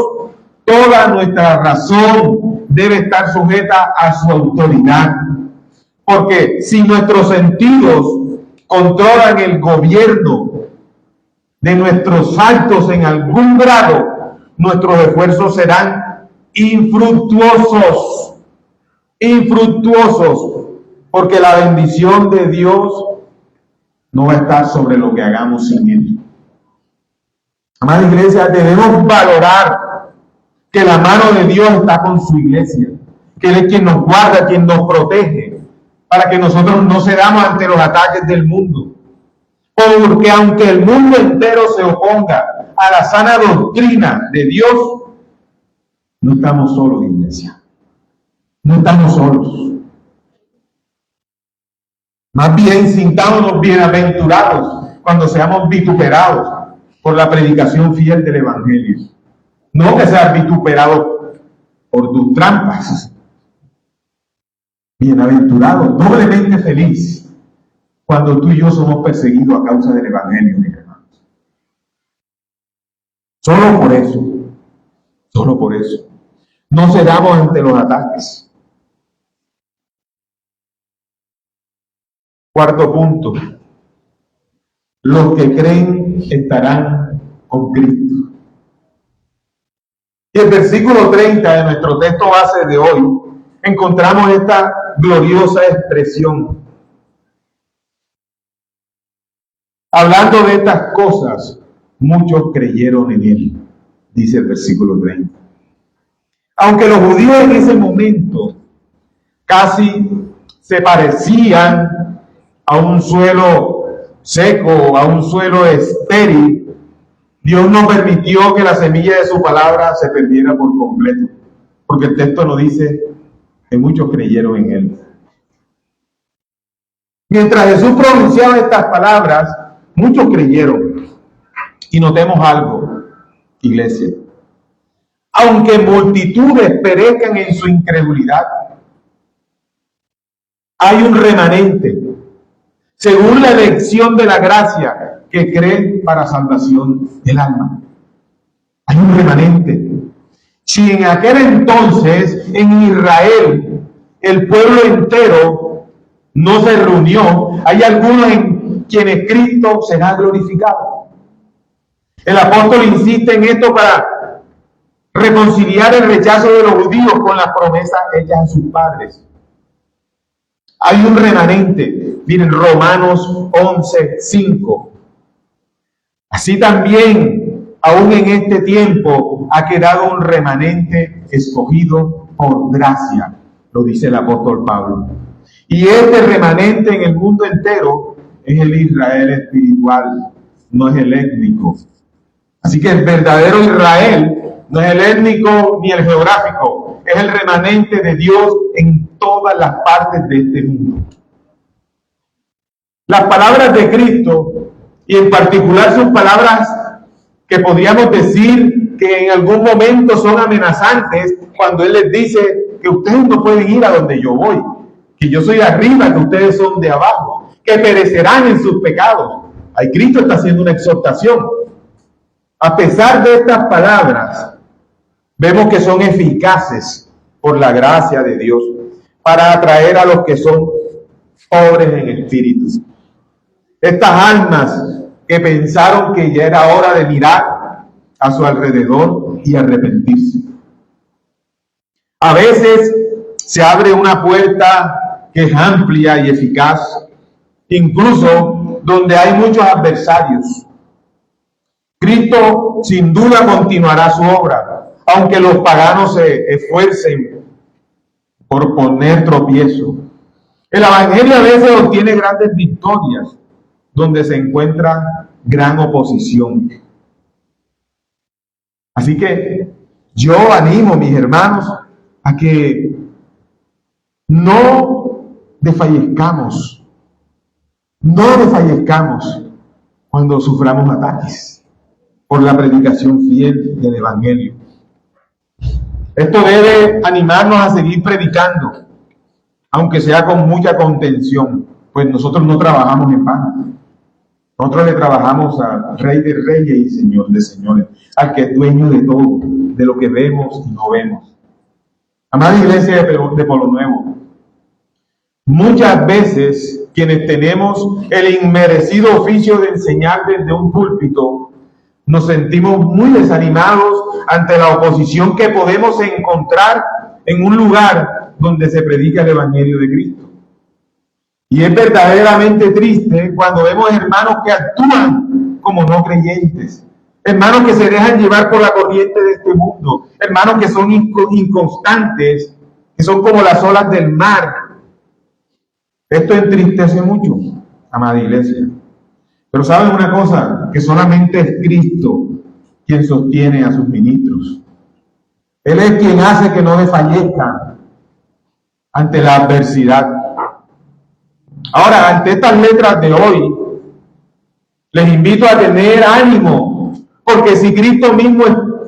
toda nuestra razón debe estar sujeta a su autoridad. Porque si nuestros sentidos controlan el gobierno de nuestros actos en algún grado, nuestros esfuerzos serán infructuosos, porque la bendición de Dios no va a estar sobre lo que hagamos sin Él. Amada iglesia, debemos valorar que la mano de Dios está con su iglesia, que Él es quien nos guarda, quien nos protege, para que nosotros no cedamos ante los ataques del mundo. Porque aunque el mundo entero se oponga a la sana doctrina de Dios, no estamos solos, iglesia. No estamos solos. Más bien, sintámonos bienaventurados cuando seamos vituperados por la predicación fiel del Evangelio. No que seas vituperado por tus trampas. Bienaventurado, doblemente feliz, cuando tú y yo somos perseguidos a causa del Evangelio, mis hermanos. Solo por eso, no cedamos ante los ataques. Cuarto punto: los que creen estarán con Cristo. Y el versículo 30 de nuestro texto base de hoy, encontramos esta gloriosa expresión. Hablando de estas cosas, muchos creyeron en Él, dice el versículo 30. Aunque los judíos en ese momento casi se parecían a un suelo seco, a un suelo estéril, Dios no permitió que la semilla de su palabra se perdiera por completo, porque el texto nos dice que muchos creyeron en Él. Mientras Jesús pronunciaba estas palabras, muchos creyeron. Y notemos algo, iglesia. Aunque multitudes perezcan en su incredulidad, hay un remanente, según la elección de la gracia, que cree para salvación del alma. Hay un remanente. Si en aquel entonces, en Israel, el pueblo entero no se reunió, hay algunos en quienes Cristo será glorificado. El apóstol insiste en esto para reconciliar el rechazo de los judíos con las promesas hechas a sus padres. Hay un remanente. Miren, Romanos 11:5. Así también, aún en este tiempo, ha quedado un remanente escogido por gracia, lo dice el apóstol Pablo. Y este remanente en el mundo entero es el Israel espiritual, no es el étnico. Así que el verdadero Israel no es el étnico ni el geográfico, es el remanente de Dios en todas las partes de este mundo. Las palabras de Cristo, y en particular sus palabras que podríamos decir que en algún momento son amenazantes, cuando Él les dice que ustedes no pueden ir a donde yo voy, que yo soy de arriba, que ustedes son de abajo, que perecerán en sus pecados. Ahí Cristo está haciendo una exhortación. A pesar de estas palabras, vemos que son eficaces por la gracia de Dios para atraer a los que son pobres en espíritu. Estas almas que pensaron que ya era hora de mirar a su alrededor y arrepentirse. A veces se abre una puerta que es amplia y eficaz, incluso donde hay muchos adversarios. Cristo sin duda continuará su obra, aunque los paganos se esfuercen por poner tropiezo. El Evangelio a veces obtiene grandes victorias, donde se encuentra gran oposición. Así que yo animo, mis hermanos, a que no desfallezcamos cuando suframos ataques por la predicación fiel del Evangelio. Esto debe animarnos a seguir predicando, aunque sea con mucha contención, pues nosotros no trabajamos en vano. Nosotros le trabajamos al Rey de Reyes y Señor de Señores, al que es dueño de todo, de lo que vemos y no vemos. Amada iglesia de Polo Nuevo, muchas veces quienes tenemos el inmerecido oficio de enseñar desde un púlpito, nos sentimos muy desanimados ante la oposición que podemos encontrar en un lugar donde se predica el Evangelio de Cristo. Y es verdaderamente triste cuando vemos hermanos que actúan como no creyentes, hermanos que se dejan llevar por la corriente de este mundo, hermanos que son inconstantes, que son como las olas del mar. Esto entristece mucho, amada iglesia. Pero ¿saben una cosa? Que solamente es Cristo quien sostiene a sus ministros. Él es quien hace que no desfallezcan ante la adversidad. Ahora, ante estas letras de hoy, les invito a tener ánimo, porque si Cristo mismo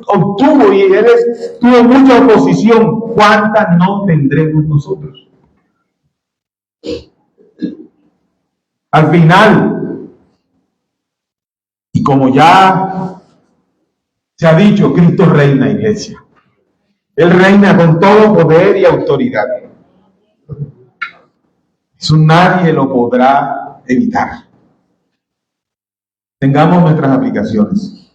obtuvo y Él tuvo mucha oposición, ¿cuántas no tendremos nosotros? Al final, y como ya se ha dicho, Cristo reina, iglesia. Él reina con todo poder y autoridad. Eso nadie lo podrá evitar. Tengamos nuestras aplicaciones.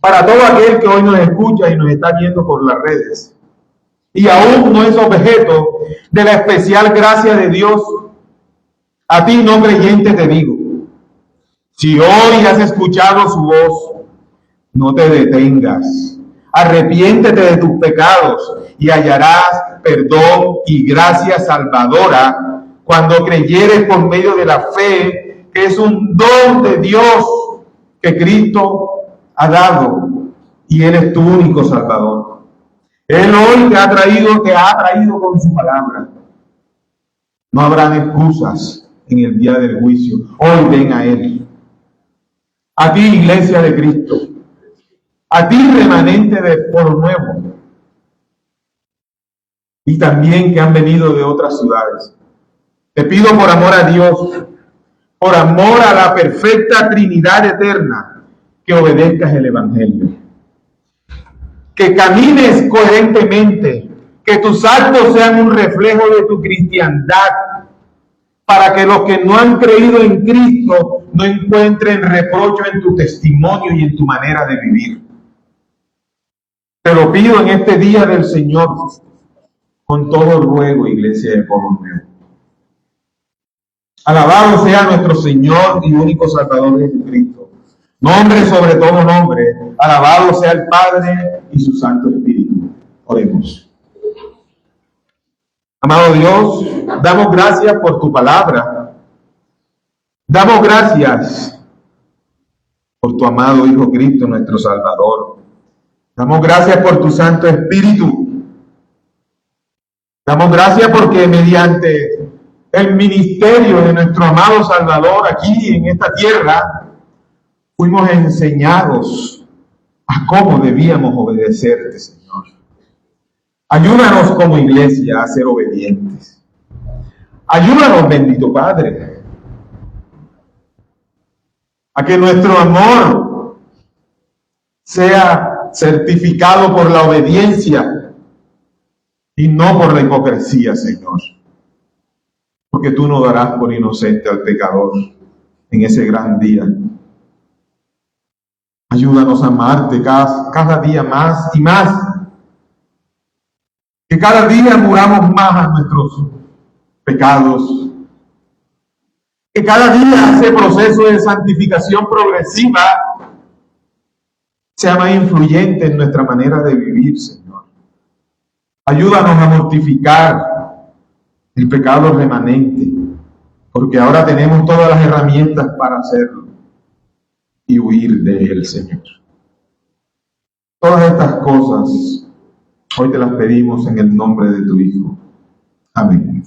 Para todo aquel que hoy nos escucha y nos está viendo por las redes, y aún no es objeto de la especial gracia de Dios, a ti no creyente te digo, si hoy has escuchado su voz, no te detengas, arrepiéntete de tus pecados y hallarás perdón y gracia salvadora cuando creyeres por medio de la fe, que es un don de Dios que Cristo ha dado y Él es tu único Salvador. Él hoy te ha traído con su palabra. No habrán excusas en el día del juicio. Hoy ven a Él. A ti, Iglesia de Cristo. A ti, remanente de Pueblo Nuevo. Y también que han venido de otras ciudades. Te pido por amor a Dios, por amor a la perfecta Trinidad eterna, que obedezcas el Evangelio. Que camines coherentemente, que tus actos sean un reflejo de tu cristiandad, para que los que no han creído en Cristo no encuentren reprocho en tu testimonio y en tu manera de vivir. Te lo pido en este día del Señor, con todo ruego, Iglesia de Pueblo Nuevo. Alabado sea nuestro Señor y único Salvador Jesucristo. Nombre sobre todo nombre. Alabado sea el Padre y su Santo Espíritu. Oremos. Amado Dios, damos gracias por tu palabra. Damos gracias por tu amado Hijo Cristo, nuestro Salvador. Damos gracias por tu Santo Espíritu. Damos gracias porque mediante el ministerio de nuestro amado Salvador aquí en esta tierra, fuimos enseñados a cómo debíamos obedecerte, Señor. Ayúdanos como iglesia a ser obedientes. Ayúdanos, bendito Padre, a que nuestro amor sea certificado por la obediencia y no por la hipocresía, Señor. Porque tú no darás por inocente al pecador en ese gran día. Ayúdanos a amarte cada día más y más. Que cada día muramos más a nuestros pecados. Que cada día ese proceso de santificación progresiva sea más influyente en nuestra manera de vivir, Señor. Ayúdanos a mortificar el pecado remanente, porque ahora tenemos todas las herramientas para hacerlo y huir de él, Señor. Todas estas cosas hoy te las pedimos en el nombre de tu Hijo. Amén.